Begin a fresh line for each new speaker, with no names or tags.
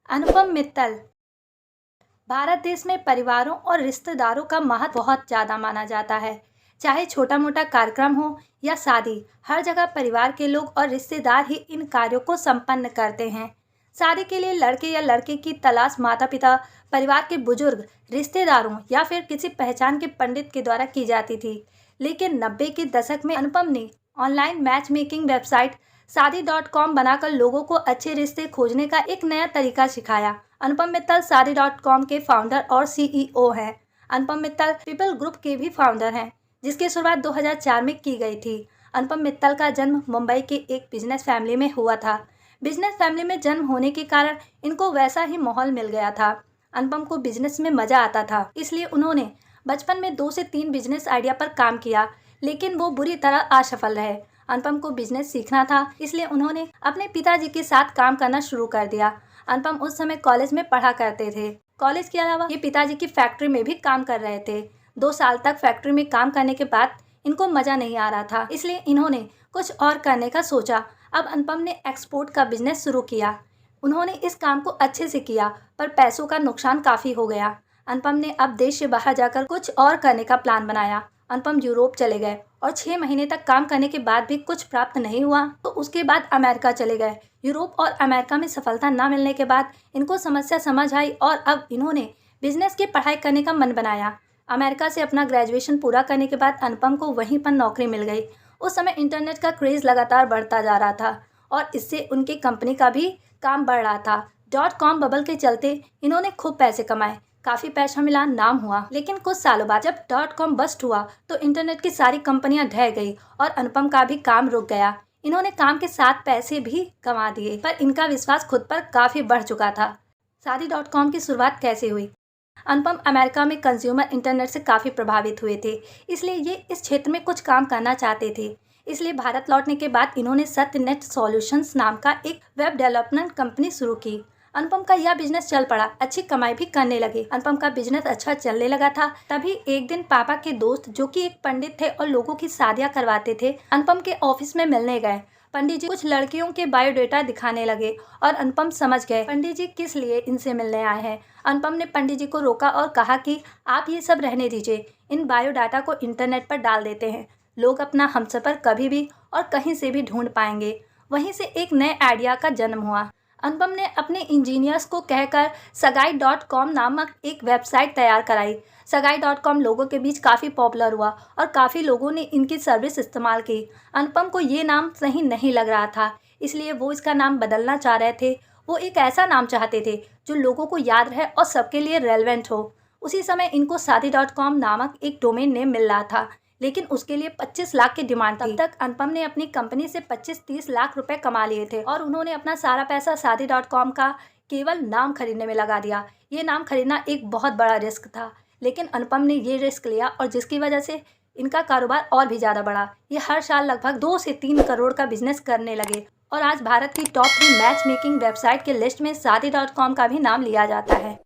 अनुपम मित्तल। भारत देश में परिवारों और रिश्तेदारों का महत्व बहुत ज़्यादा माना जाता है। चाहे छोटा मोटा कार्यक्रम हो या शादी, हर जगह परिवार के लोग और रिश्तेदार ही इन कार्यों को संपन्न करते हैं। शादी के लिए लड़के या लड़के की तलाश माता पिता, परिवार के बुजुर्ग, रिश्तेदारों या फिर किसी पहचान के पंडित के द्वारा की जाती थी। लेकिन 90 के दशक में अनुपम ने ऑनलाइन मैच मेकिंग वेबसाइट शादी.com बनाकर लोगों को अच्छे रिश्ते खोजने का एक नया तरीका सिखाया। अनुपम मित्तल शादी.com के फाउंडर और सीईओ हैं। अनुपम मित्तल पीपल ग्रुप के भी फाउंडर हैं, जिसकी शुरुआत 2004 में की गई थी। अनुपम मित्तल का जन्म मुंबई के एक बिजनेस फैमिली में हुआ था। बिजनेस फैमिली में जन्म होने के कारण इनको वैसा ही माहौल मिल गया था। अनुपम को बिजनेस में मजा आता था, इसलिए उन्होंने बचपन में 2 से 3 बिजनेस आइडिया पर काम किया, लेकिन वो बुरी तरह असफल रहे। अनुपम को बिजनेस सीखना था, इसलिए उन्होंने अपने पिताजी के साथ काम करना शुरू कर दिया। अनुपम उस समय कॉलेज में पढ़ा करते थे। कॉलेज के अलावा ये पिताजी की फैक्ट्री में भी काम कर रहे थे। 2 साल तक फैक्ट्री में काम करने के बाद इनको मज़ा नहीं आ रहा था, इसलिए इन्होंने कुछ और करने का सोचा। अब अनुपम ने एक्सपोर्ट का बिजनेस शुरू किया। उन्होंने इस काम को अच्छे से किया, पर पैसों का नुकसान काफ़ी हो गया। अनुपम ने अब देश से बाहर जाकर कुछ और करने का प्लान बनाया। अनुपम यूरोप चले गए और 6 महीने तक काम करने के बाद भी कुछ प्राप्त नहीं हुआ तो उसके बाद अमेरिका चले गए। यूरोप और अमेरिका में सफलता न मिलने के बाद इनको समस्या समझ आई और अब इन्होंने बिजनेस की पढ़ाई करने का मन बनाया। अमेरिका से अपना ग्रेजुएशन पूरा करने के बाद अनुपम को वहीं पर नौकरी मिल गई। उस समय इंटरनेट का क्रेज़ लगातार बढ़ता जा रहा था और इससे उनकी कंपनी का भी काम बढ़ रहा था। .com बबल के चलते इन्होंने खूब पैसे कमाए, काफ़ी पैसा मिला, नाम हुआ। लेकिन कुछ सालों बाद जब .com बस्ट हुआ तो इंटरनेट की सारी कंपनियां ढह गई और अनुपम का भी काम रुक गया। इन्होंने काम के साथ पैसे भी कमा दिए, पर इनका विश्वास खुद पर काफ़ी बढ़ चुका था। शादी.com की शुरुआत कैसे हुई? अनुपम अमेरिका में कंज्यूमर इंटरनेट से काफ़ी प्रभावित हुए थे, इसलिए ये इस क्षेत्र में कुछ काम करना चाहते थे। इसलिए भारत लौटने के बाद इन्होंने सत्यनेट सॉल्यूशंस नाम का एक वेब डेवलपमेंट कंपनी शुरू की। अनुपम का यह बिजनेस चल पड़ा, अच्छी कमाई भी करने लगे। अनुपम का बिजनेस अच्छा चलने लगा था, तभी एक दिन पापा के दोस्त जो कि एक पंडित थे और लोगों की शादियां करवाते थे, अनुपम के ऑफिस में मिलने गए। पंडित जी कुछ लड़कियों के बायोडाटा दिखाने लगे और अनुपम समझ गए पंडित जी किस लिए इनसे मिलने आए हैं। अनुपम ने पंडित जी को रोका और कहा कि आप ये सब रहने दीजिए, इन बायोडाटा को इंटरनेट पर डाल देते हैं, लोग अपना हमसफर कभी भी और कहीं से भी ढूंढ पाएंगे। वहीं से एक नए आइडिया का जन्म हुआ। अनुपम ने अपने इंजीनियर्स को कहकर सगाई.com नामक एक वेबसाइट तैयार कराई। सगाई.com लोगों के बीच काफ़ी पॉपुलर हुआ और काफ़ी लोगों ने इनकी सर्विस इस्तेमाल की। अनुपम को ये नाम सही नहीं लग रहा था, इसलिए वो इसका नाम बदलना चाह रहे थे। वो एक ऐसा नाम चाहते थे जो लोगों को याद रहे और सबके लिए रेलेवेंट हो। उसी समय इनको शादी.com नामक एक डोमेन नेम मिल रहा था, लेकिन उसके लिए 25 लाख की डिमांड थी। तब तक अनुपम ने अपनी कंपनी से 25-30 लाख रुपए कमा लिए थे और उन्होंने अपना सारा पैसा शादी.com का केवल नाम खरीदने में लगा दिया। ये नाम खरीदना एक बहुत बड़ा रिस्क था, लेकिन अनुपम ने ये रिस्क लिया और जिसकी वजह से इनका कारोबार और भी ज़्यादा बढ़ा। ये हर साल लगभग 2 से 3 करोड़ का बिजनेस करने लगे और आज भारत की टॉप 3 मैच मेकिंग वेबसाइट के लिस्ट में शादी.com का भी नाम लिया जाता है।